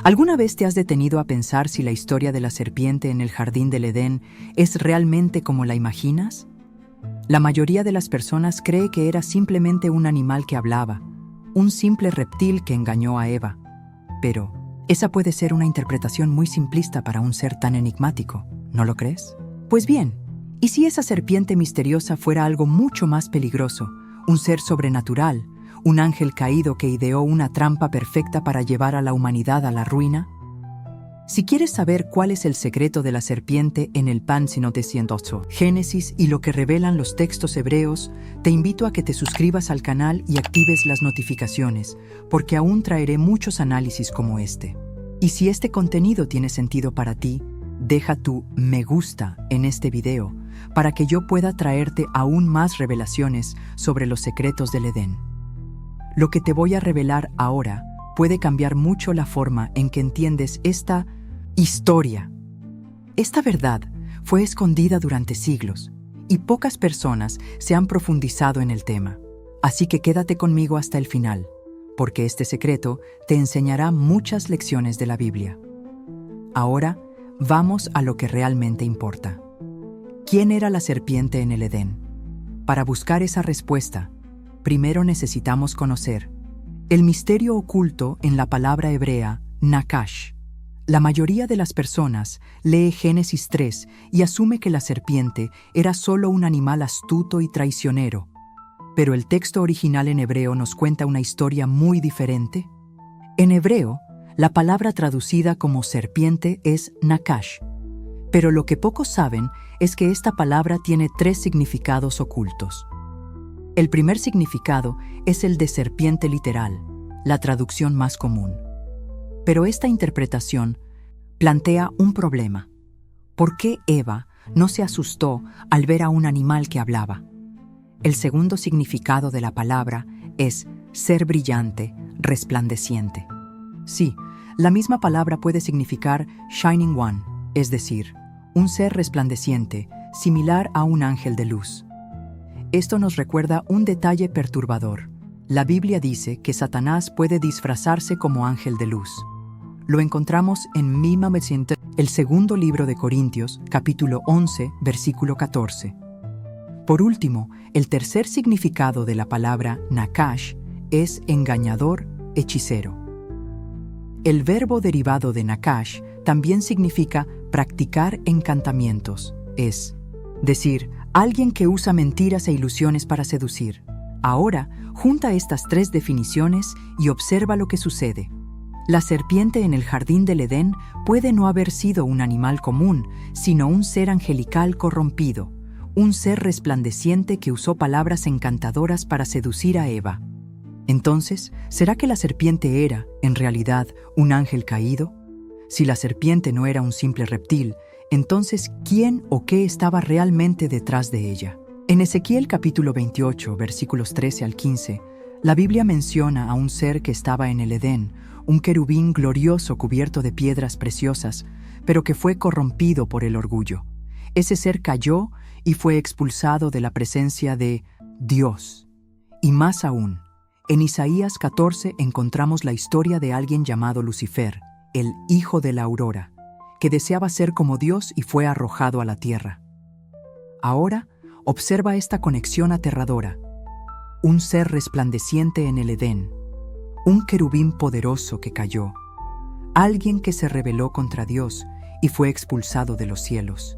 ¿Alguna vez te has detenido a pensar si la historia de la serpiente en el jardín del Edén es realmente como la imaginas? La mayoría de las personas cree que era simplemente un animal que hablaba, un simple reptil que engañó a Eva. Pero esa puede ser una interpretación muy simplista para un ser tan enigmático, ¿no lo crees? Pues bien, ¿y si esa serpiente misteriosa fuera algo mucho más peligroso, un ser sobrenatural, un ángel caído que ideó una trampa perfecta para llevar a la humanidad a la ruina? Si quieres saber cuál es el secreto de la serpiente en el pan 908, Génesis y lo que revelan los textos hebreos, te invito a que te suscribas al canal y actives las notificaciones, porque aún traeré muchos análisis como este. Y si este contenido tiene sentido para ti, deja tu me gusta en este video para que yo pueda traerte aún más revelaciones sobre los secretos del Edén. Lo que te voy a revelar ahora puede cambiar mucho la forma en que entiendes esta historia. Esta verdad fue escondida durante siglos y pocas personas se han profundizado en el tema. Así que quédate conmigo hasta el final, porque este secreto te enseñará muchas lecciones de la Biblia. Ahora, vamos a lo que realmente importa. ¿Quién era la serpiente en el Edén? Para buscar esa respuesta, primero necesitamos conocer el misterio oculto en la palabra hebrea Nakash. La mayoría de las personas lee Génesis 3 y asume que la serpiente era solo un animal astuto y traicionero. Pero el texto original en hebreo nos cuenta una historia muy diferente. En hebreo, la palabra traducida como serpiente es Nakash. Pero lo que pocos saben es que esta palabra tiene 3 significados ocultos. El primer significado es el de serpiente literal, la traducción más común. Pero esta interpretación plantea un problema. ¿Por qué Eva no se asustó al ver a un animal que hablaba? El segundo significado de la palabra es ser brillante, resplandeciente. Sí, la misma palabra puede significar Shining One, es decir, un ser resplandeciente, similar a un ángel de luz. Esto nos recuerda un detalle perturbador. La Biblia dice que Satanás puede disfrazarse como ángel de luz. Lo encontramos en el segundo libro de Corintios, capítulo 11, versículo 14. Por último, el tercer significado de la palabra Nakash es engañador, hechicero. El verbo derivado de Nakash también significa practicar encantamientos, es decir, alguien que usa mentiras e ilusiones para seducir. Ahora, junta estas 3 definiciones y observa lo que sucede. La serpiente en el jardín del Edén puede no haber sido un animal común, sino un ser angelical corrompido, un ser resplandeciente que usó palabras encantadoras para seducir a Eva. Entonces, ¿será que la serpiente era, en realidad, un ángel caído? Si la serpiente no era un simple reptil, entonces, ¿quién o qué estaba realmente detrás de ella? En Ezequiel capítulo 28, versículos 13 al 15, la Biblia menciona a un ser que estaba en el Edén, un querubín glorioso cubierto de piedras preciosas, pero que fue corrompido por el orgullo. Ese ser cayó y fue expulsado de la presencia de Dios. Y más aún, en Isaías 14 encontramos la historia de alguien llamado Lucifer, el hijo de la aurora, que deseaba ser como Dios y fue arrojado a la tierra. Ahora, observa esta conexión aterradora. Un ser resplandeciente en el Edén, un querubín poderoso que cayó, alguien que se rebeló contra Dios y fue expulsado de los cielos.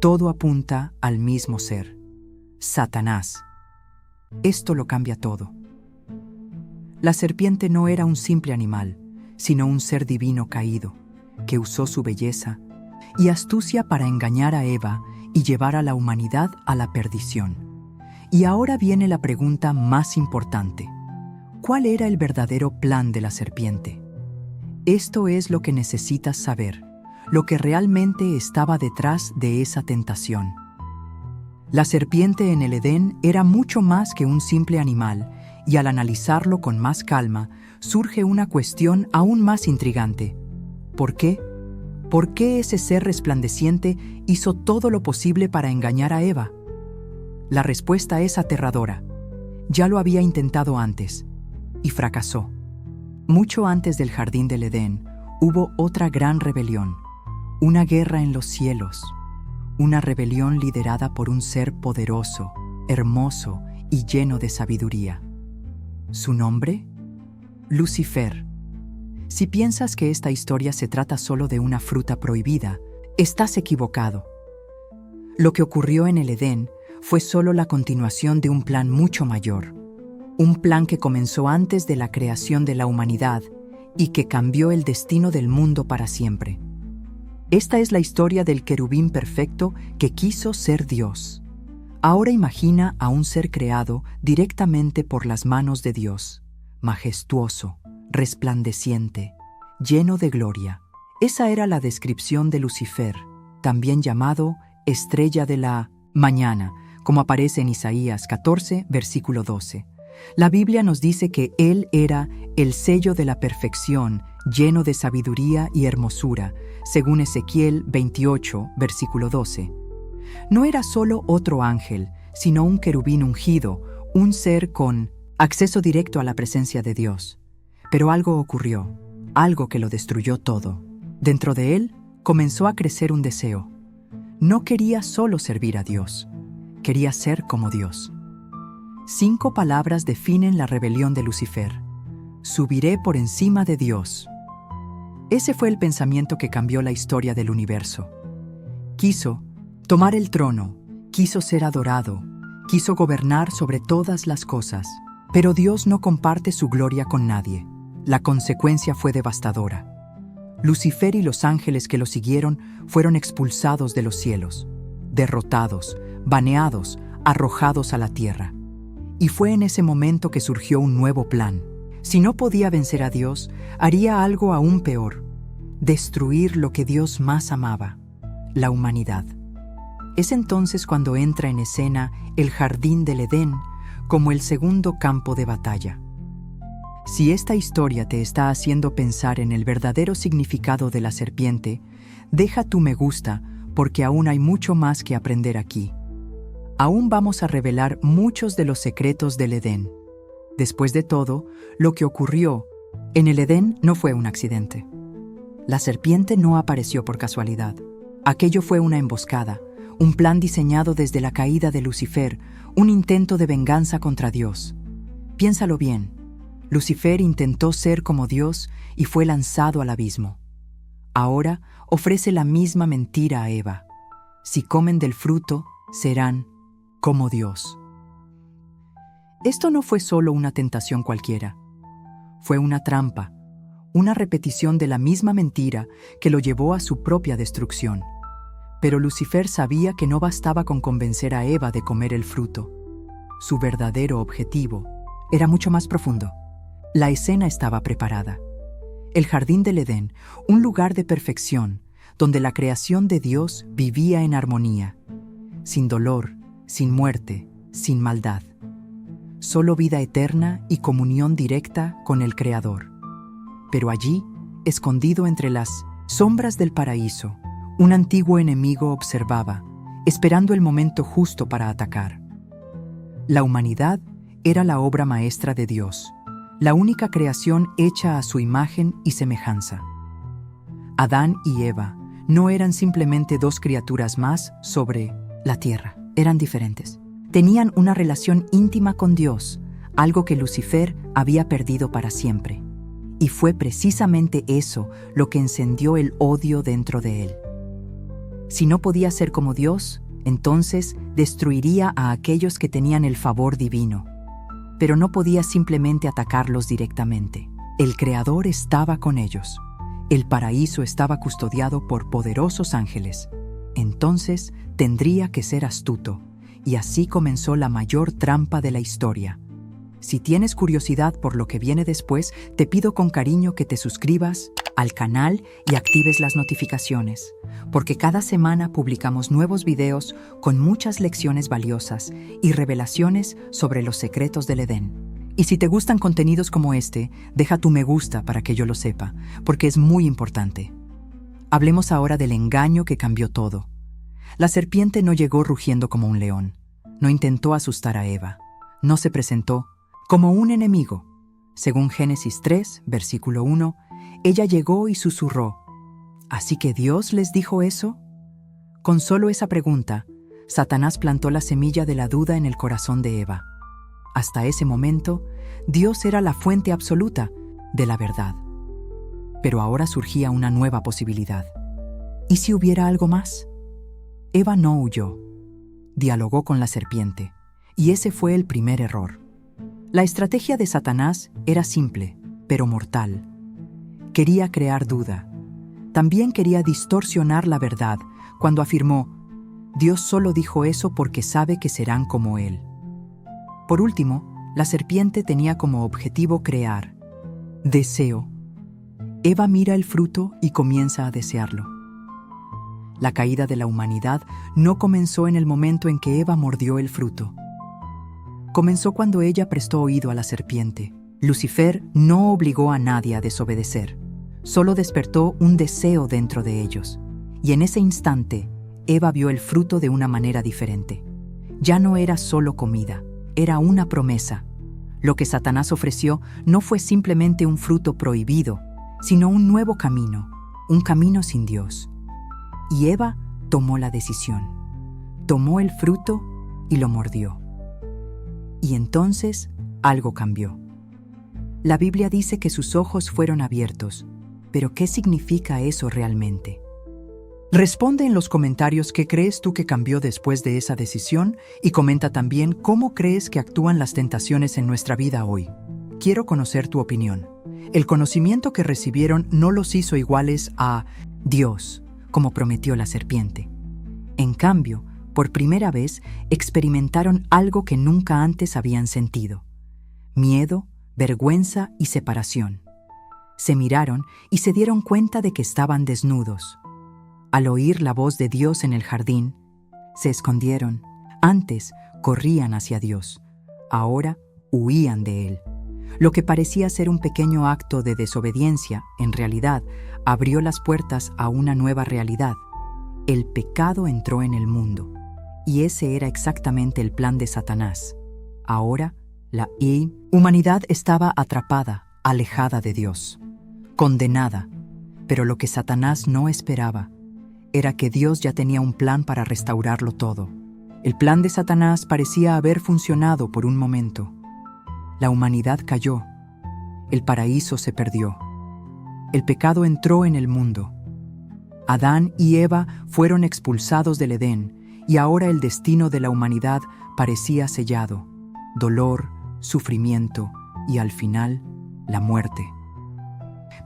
Todo apunta al mismo ser, Satanás. Esto lo cambia todo. La serpiente no era un simple animal, sino un ser divino caído, que usó su belleza y astucia para engañar a Eva y llevar a la humanidad a la perdición. Y ahora viene la pregunta más importante. ¿Cuál era el verdadero plan de la serpiente? Esto es lo que necesitas saber, lo que realmente estaba detrás de esa tentación. La serpiente en el Edén era mucho más que un simple animal, y al analizarlo con más calma, surge una cuestión aún más intrigante. ¿Por qué? ¿Por qué ese ser resplandeciente hizo todo lo posible para engañar a Eva? La respuesta es aterradora. Ya lo había intentado antes, y fracasó. Mucho antes del jardín del Edén, Hubo otra gran rebelión, una guerra en los cielos, una rebelión liderada por un ser poderoso, hermoso y lleno de sabiduría. ¿Su nombre? Lucifer. Si piensas que esta historia se trata solo de una fruta prohibida, estás equivocado. Lo que ocurrió en el Edén fue solo la continuación de un plan mucho mayor, un plan que comenzó antes de la creación de la humanidad y que cambió el destino del mundo para siempre. Esta es la historia del querubín perfecto que quiso ser Dios. Ahora imagina a un ser creado directamente por las manos de Dios, majestuoso, resplandeciente, lleno de gloria. Esa era la descripción de Lucifer, también llamado estrella de la mañana, como aparece en Isaías 14, versículo 12. La Biblia nos dice que él era el sello de la perfección, lleno de sabiduría y hermosura, según Ezequiel 28, versículo 12. No era solo otro ángel, sino un querubín ungido, un ser con acceso directo a la presencia de Dios. Pero algo ocurrió, algo que lo destruyó todo. Dentro de él comenzó a crecer un deseo. No quería solo servir a Dios, quería ser como Dios. 5 palabras definen la rebelión de Lucifer. Subiré por encima de Dios. Ese fue el pensamiento que cambió la historia del universo. Quiso tomar el trono, quiso ser adorado, quiso gobernar sobre todas las cosas. Pero Dios no comparte su gloria con nadie. La consecuencia fue devastadora. Lucifer y los ángeles que lo siguieron fueron expulsados de los cielos, derrotados, baneados, arrojados a la tierra. Y fue en ese momento que surgió un nuevo plan. Si no podía vencer a Dios, haría algo aún peor: destruir lo que Dios más amaba, la humanidad. Es entonces cuando entra en escena el jardín del Edén como el segundo campo de batalla. Si esta historia te está haciendo pensar en el verdadero significado de la serpiente, deja tu me gusta porque aún hay mucho más que aprender aquí. Aún vamos a revelar muchos de los secretos del Edén. Después de todo, lo que ocurrió en el Edén no fue un accidente. La serpiente no apareció por casualidad. Aquello fue una emboscada, un plan diseñado desde la caída de Lucifer, un intento de venganza contra Dios. Piénsalo bien. Lucifer intentó ser como Dios y fue lanzado al abismo. Ahora ofrece la misma mentira a Eva. Si comen del fruto, serán como Dios. Esto no fue solo una tentación cualquiera. Fue una trampa, una repetición de la misma mentira que lo llevó a su propia destrucción. Pero Lucifer sabía que no bastaba con convencer a Eva de comer el fruto. Su verdadero objetivo era mucho más profundo. La escena estaba preparada. El jardín del Edén, un lugar de perfección, donde la creación de Dios vivía en armonía, sin dolor, sin muerte, sin maldad. Solo vida eterna y comunión directa con el Creador. Pero allí, escondido entre las sombras del paraíso, un antiguo enemigo observaba, esperando el momento justo para atacar. La humanidad era la obra maestra de Dios, la única creación hecha a su imagen y semejanza. Adán y Eva no eran simplemente dos criaturas más sobre la tierra, eran diferentes. Tenían una relación íntima con Dios, algo que Lucifer había perdido para siempre. Y fue precisamente eso lo que encendió el odio dentro de él. Si no podía ser como Dios, entonces destruiría a aquellos que tenían el favor divino. Pero no podía simplemente atacarlos directamente. El Creador estaba con ellos. El paraíso estaba custodiado por poderosos ángeles. Entonces tendría que ser astuto. Y así comenzó la mayor trampa de la historia. Si tienes curiosidad por lo que viene después, te pido con cariño que te suscribas al canal y actives las notificaciones, porque cada semana publicamos nuevos videos con muchas lecciones valiosas y revelaciones sobre los secretos del Edén. Y si te gustan contenidos como este, deja tu me gusta para que yo lo sepa, porque es muy importante. Hablemos ahora del engaño que cambió todo. La serpiente no llegó rugiendo como un león, no intentó asustar a Eva, no se presentó como un enemigo. Según Génesis 3, versículo 1, ella llegó y susurró: ¿así que Dios les dijo eso? Con solo esa pregunta, Satanás plantó la semilla de la duda en el corazón de Eva. Hasta ese momento, Dios era la fuente absoluta de la verdad. Pero ahora surgía una nueva posibilidad. ¿Y si hubiera algo más? Eva no huyó. Dialogó con la serpiente, y ese fue el primer error. La estrategia de Satanás era simple, pero mortal. Quería crear duda. También quería distorsionar la verdad cuando afirmó: Dios solo dijo eso porque sabe que serán como Él. Por último, la serpiente tenía como objetivo crear deseo. Eva mira el fruto y comienza a desearlo. La caída de la humanidad no comenzó en el momento en que Eva mordió el fruto. Comenzó cuando ella prestó oído a la serpiente. Lucifer no obligó a nadie a desobedecer, solo despertó un deseo dentro de ellos. Y en ese instante, Eva vio el fruto de una manera diferente. Ya no era solo comida, era una promesa. Lo que Satanás ofreció no fue simplemente un fruto prohibido, sino un nuevo camino, un camino sin Dios. Y Eva tomó la decisión. Tomó el fruto y lo mordió. Y entonces algo cambió. La Biblia dice que sus ojos fueron abiertos, pero ¿qué significa eso realmente? Responde en los comentarios qué crees tú que cambió después de esa decisión y comenta también cómo crees que actúan las tentaciones en nuestra vida hoy. Quiero conocer tu opinión. El conocimiento que recibieron no los hizo iguales a Dios, como prometió la serpiente. En cambio, por primera vez experimentaron algo que nunca antes habían sentido: miedo, vergüenza y separación. Se miraron y se dieron cuenta de que estaban desnudos. Al oír la voz de Dios en el jardín, se escondieron. Antes corrían hacia Dios, ahora huían de Él. Lo que parecía ser un pequeño acto de desobediencia, en realidad, abrió las puertas a una nueva realidad. El pecado entró en el mundo, y ese era exactamente el plan de Satanás. Ahora, la humanidad estaba atrapada, alejada de Dios, condenada. Pero lo que Satanás no esperaba era que Dios ya tenía un plan para restaurarlo todo. El plan de Satanás parecía haber funcionado por un momento. La humanidad cayó. El paraíso se perdió. El pecado entró en el mundo. Adán y Eva fueron expulsados del Edén, y ahora el destino de la humanidad parecía sellado: dolor, sufrimiento y, al final, la muerte.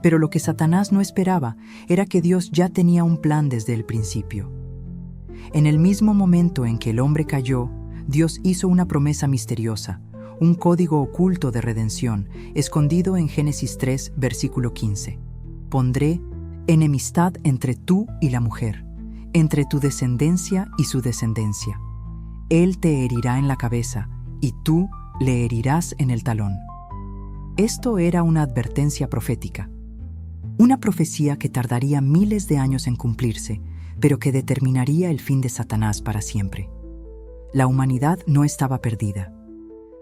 Pero lo que Satanás no esperaba era que Dios ya tenía un plan desde el principio. En el mismo momento en que el hombre cayó, Dios hizo una promesa misteriosa, un código oculto de redención, escondido en Génesis 3, versículo 15. Pondré enemistad entre tú y la mujer, entre tu descendencia y su descendencia. Él te herirá en la cabeza, y tú le herirás en el talón. Esto era una advertencia profética. Una profecía que tardaría miles de años en cumplirse, pero que determinaría el fin de Satanás para siempre. La humanidad no estaba perdida.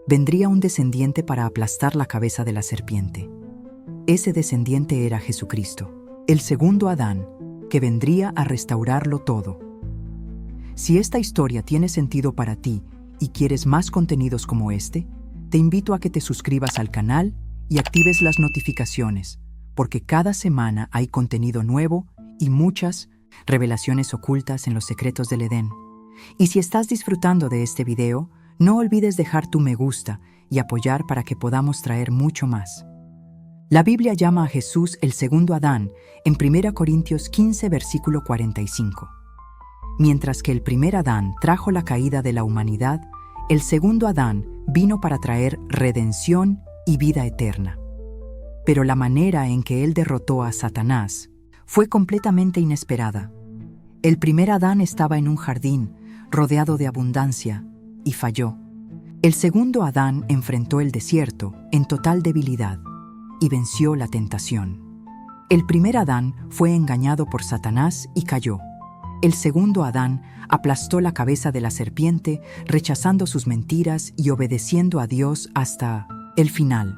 Vendría un descendiente para aplastar la cabeza de la serpiente. Ese descendiente era Jesucristo, el segundo Adán, que vendría a restaurarlo todo. Si esta historia tiene sentido para ti y quieres más contenidos como este, te invito a que te suscribas al canal y actives las notificaciones, porque cada semana hay contenido nuevo y muchas revelaciones ocultas en los secretos del Edén. Y si estás disfrutando de este video, no olvides dejar tu me gusta y apoyar para que podamos traer mucho más. La Biblia llama a Jesús el segundo Adán en 1 Corintios 15, versículo 45. Mientras que el primer Adán trajo la caída de la humanidad, el segundo Adán vino para traer redención y vida eterna. Pero la manera en que él derrotó a Satanás fue completamente inesperada. El primer Adán estaba en un jardín, rodeado de abundancia, y falló. El segundo Adán enfrentó el desierto en total debilidad y venció la tentación. El primer Adán fue engañado por Satanás y cayó. El segundo Adán aplastó la cabeza de la serpiente, rechazando sus mentiras y obedeciendo a Dios hasta el final.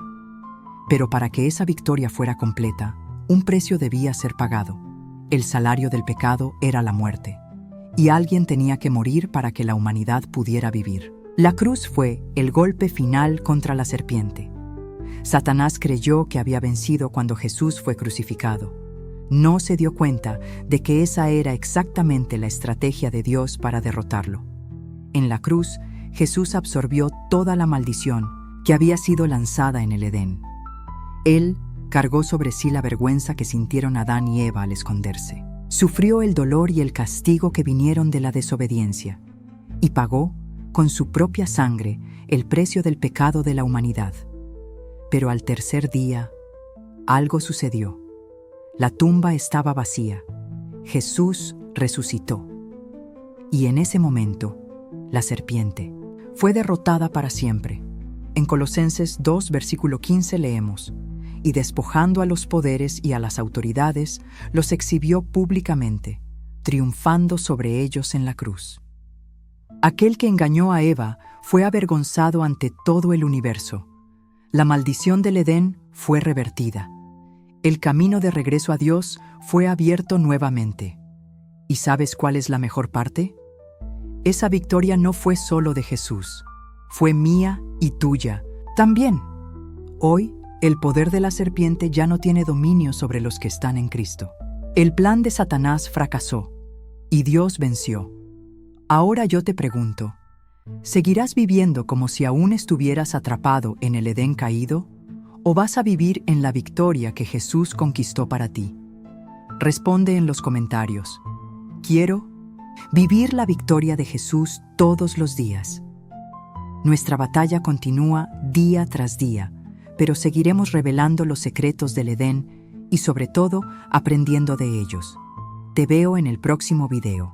Pero para que esa victoria fuera completa, Un precio debía ser pagado. El salario del pecado era la muerte. Y alguien tenía que morir para que la humanidad pudiera vivir. La cruz fue el golpe final contra la serpiente. Satanás creyó que había vencido cuando Jesús fue crucificado. No se dio cuenta de que esa era exactamente la estrategia de Dios para derrotarlo. En la cruz, Jesús absorbió toda la maldición que había sido lanzada en el Edén. Él cargó sobre sí la vergüenza que sintieron Adán y Eva al esconderse. Sufrió el dolor y el castigo que vinieron de la desobediencia y pagó con su propia sangre el precio del pecado de la humanidad. Pero al tercer día, algo sucedió. La tumba estaba vacía. Jesús resucitó. Y en ese momento, la serpiente fue derrotada para siempre. En Colosenses 2, versículo 15 leemos: y despojando a los poderes y a las autoridades, los exhibió públicamente, triunfando sobre ellos en la cruz. Aquel que engañó a Eva fue avergonzado ante todo el universo. La maldición del Edén fue revertida. El camino de regreso a Dios fue abierto nuevamente. ¿Y sabes cuál es la mejor parte? Esa victoria no fue solo de Jesús, fue mía y tuya también. Hoy, el poder de la serpiente ya no tiene dominio sobre los que están en Cristo. El plan de Satanás fracasó y Dios venció. Ahora yo te pregunto, ¿seguirás viviendo como si aún estuvieras atrapado en el Edén caído? ¿O vas a vivir en la victoria que Jesús conquistó para ti? Responde en los comentarios. Quiero vivir la victoria de Jesús todos los días. Nuestra batalla continúa día tras día, pero seguiremos revelando los secretos del Edén y sobre todo aprendiendo de ellos. Te veo en el próximo video.